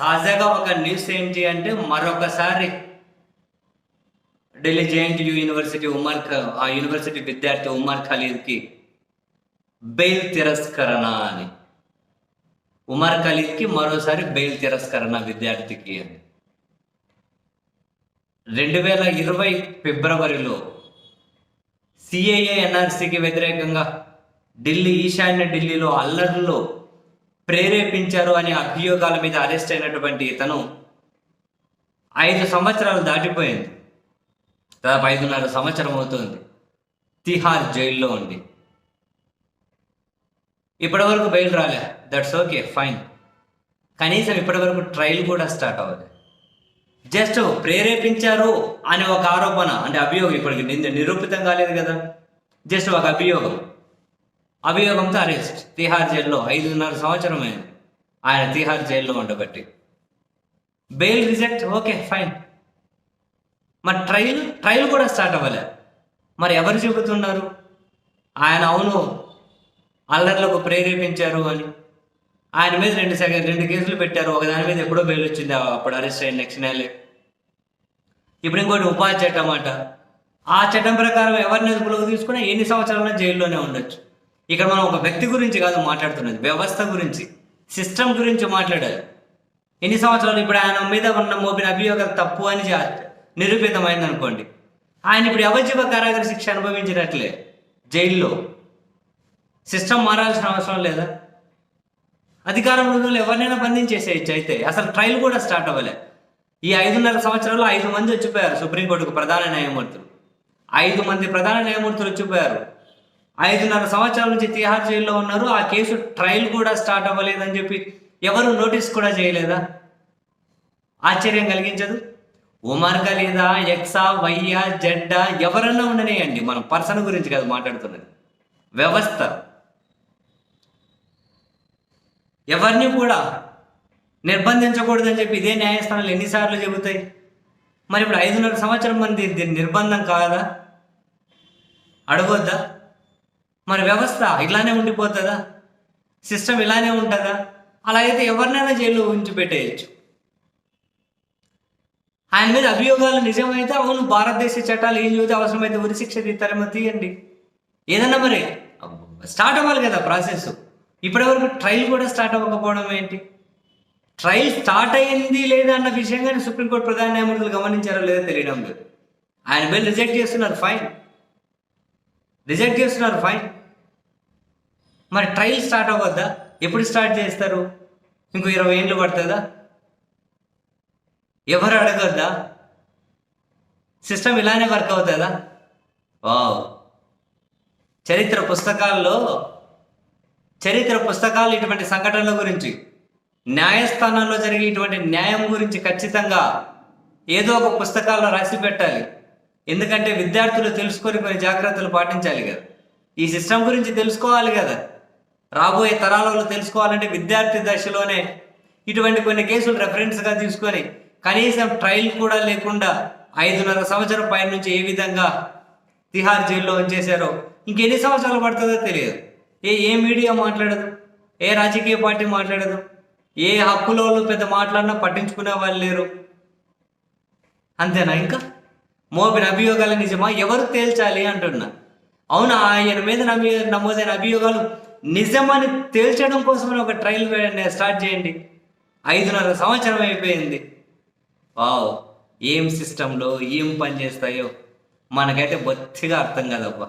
తాజాగా ఒక న్యూస్ ఏంటి అంటే మరొకసారి ఢిల్లీ జేఎన్టీయూ యూనివర్సిటీ ఆ యూనివర్సిటీ విద్యార్థి ఉమర్ ఖలీద్కి బెయిల్ తిరస్కరణ అని. ఉమర్ ఖలీద్కి మరోసారి బెయిల్ తిరస్కరణ విద్యార్థికి అని. 2020 ఫిబ్రవరిలో సిఏఏ ఎన్ఆర్సీకి వ్యతిరేకంగా ఈశాన్య ఢిల్లీలో అల్లర్లు ప్రేరేపించారు అనే అభియోగాల మీద అరెస్ట్ అయినటువంటి ఇతను 5 సంవత్సరాలు దాటిపోయింది. దాదాపు 5.5 సంవత్సరం అవుతుంది తిహార్ జైల్లో ఉంది. ఇప్పటివరకు బెయిల్ రాలే. That's okay, fine. కనీసం ఇప్పటివరకు ట్రయల్ కూడా స్టార్ట్ అవ్వదు. జస్ట్ ప్రేరేపించారు అనే ఒక ఆరోపణ, అంటే అభియోగం ఇప్పటికి నిరూపితం కాలేదు కదా, జస్ట్ ఒక అభియోగంతో అరెస్ట్. తిహార్ జైల్లో 5.5 సంవత్సరం అయింది ఆయన తిహార్ జైల్లో ఉండబట్టి. Bail reject, okay fine. మరి ట్రయల్ కూడా స్టార్ట్ అవ్వలే. మరి ఎవరు చెబుతున్నారు ఆయన అవును అల్లర్లకు ప్రేరేపించారు అని? ఆయన మీద 2 కేసులు పెట్టారు. ఒకదాని మీద ఎప్పుడో బెయిల్ వచ్చింది, అప్పుడు అరెస్ట్ అయిన నెక్స్ట్ నెలే. ఇప్పుడు ఇంకోటి ఉపాధి చట్టం అట. ఆ చట్టం ప్రకారం ఎవరిని అదుపులోకి తీసుకున్నా ఎన్ని సంవత్సరాలైనా జైల్లోనే ఉండొచ్చు. ఇక్కడ మనం ఒక వ్యక్తి గురించి కాదు మాట్లాడుతున్నది, వ్యవస్థ గురించి, సిస్టమ్ గురించి మాట్లాడాలి. ఎన్ని సంవత్సరాలు ఇప్పుడు ఆయన మీద ఉన్న మోపిన అభియోగాలు తప్పు అని నిరూపితమైంది అనుకోండి, ఆయన ఇప్పుడు యావజ్జీవ కారాగార శిక్ష అనుభవించినట్లే జైల్లో. సిస్టమ్ మారాల్సిన అవసరం లేదా? అధికారంలో ఎవరినైనా బంధించేసేయచ్చు. అయితే అసలు ట్రయల్ కూడా స్టార్ట్ అవ్వలే. ఈ 5.5 సంవత్సరాల్లో 5 మంది వచ్చిపోయారు సుప్రీంకోర్టుకు ప్రధాన న్యాయమూర్తులు. 5 మంది ప్రధాన న్యాయమూర్తులు వచ్చిపోయారు. 5.5 సంవత్సరాల నుంచి తిహార్ జైల్లో ఉన్నారు. ఆ కేసు ట్రయల్ కూడా స్టార్ట్ అవ్వలేదని చెప్పి ఎవరు నోటీస్ కూడా చేయలేదా? ఆశ్చర్యం కలిగించదు? ఉమర్ ఖలీదా, ఎక్సా, వైయా, జెడ్డా ఎవరన్నా ఉండనేయండి, మనం పర్సన్ గురించి కాదు మాట్లాడుతున్నది, వ్యవస్థ. ఎవరిని కూడా నిర్బంధించకూడదని చెప్పి ఇదే న్యాయస్థానాలు ఎన్నిసార్లు చెబుతాయి? మరి ఇప్పుడు 5.5 సంవత్సరం మంది దీని నిర్బంధం కాదా? అడగొద్దా? మరి వ్యవస్థ ఇలానే ఉండిపోతుందా? సిస్టమ్ ఇలానే ఉంటుందా? అలా అయితే ఎవరినైనా జైల్లో ఉంచి పెట్టేయచ్చు. ఆయన మీద అభియోగాలు నిజమైతే అవును భారతదేశ చట్టాలు ఏం చెబితే అవసరమైతే ఉరిశిక్ష తీయండి, ఏదన్నా మరి స్టార్ట్ అవ్వాలి కదా ప్రాసెస్. ఇప్పటివరకు ట్రయల్ కూడా స్టార్ట్ అవ్వకపోవడం ఏంటి? ట్రయల్ స్టార్ట్ అయ్యింది లేదా అన్న విషయంగానే సుప్రీంకోర్టు ప్రధాన న్యాయమూర్తులు గమనించారో లేదో తెలియడం లేదు. ఆయన బిల్ రిజెక్ట్ చేస్తున్నారు, ఫైన్. మరి ట్రయల్ స్టార్ట్ అవ్వద్దా? ఎప్పుడు స్టార్ట్ చేస్తారు? ఇంకో 20 ఏళ్ళు పడుతుందా? ఎవరు అడగొద్దా? సిస్టమ్ ఇలానే వర్క్ అవుతుందా? చరిత్ర పుస్తకాలు ఇటువంటి సంఘటనల గురించి, న్యాయస్థానంలో జరిగే ఇటువంటి న్యాయం గురించి ఖచ్చితంగా ఏదో ఒక పుస్తకాల్లో రాసి పెట్టాలి. ఎందుకంటే విద్యార్థులు తెలుసుకొని కొన్ని జాగ్రత్తలు పాటించాలి కదా, ఈ సిస్టమ్ గురించి తెలుసుకోవాలి కదా. రాబోయే తరాలలో తెలుసుకోవాలంటే విద్యార్థి దశలోనే ఇటువంటి కొన్ని కేసులు రెఫరెన్స్గా తీసుకొని కనీసం ట్రయల్ కూడా లేకుండా 5.5 సంవత్సరం పైన నుంచి ఏ విధంగా తిహార్ జైల్లో ఉంచేశారో ఇంకెన్ని సంవత్సరాలు పడుతుందో తెలియదు. ఏ మీడియా మాట్లాడదు, ఏ రాజకీయ పార్టీ మాట్లాడదు, ఏ హక్కుల వాళ్ళు పెద్ద మాట్లాడినా పట్టించుకునే వాళ్ళు లేరు. అంతేనా? ఇంకా మోపిన అభియోగాలు నిజమా? ఎవరు తేల్చాలి అంటున్నా. అవునా, ఆయన మీద నమోదైన అభియోగాలు నిజమని తేల్చడం కోసం ఒక ట్రయల్ స్టార్ట్ చేయండి. 5.5 సంవత్సరం అయిపోయింది. ఏం సిస్టంలో ఏం పని చేస్తాయో మనకైతే బొత్తిగా అర్థం కాదబ్బా.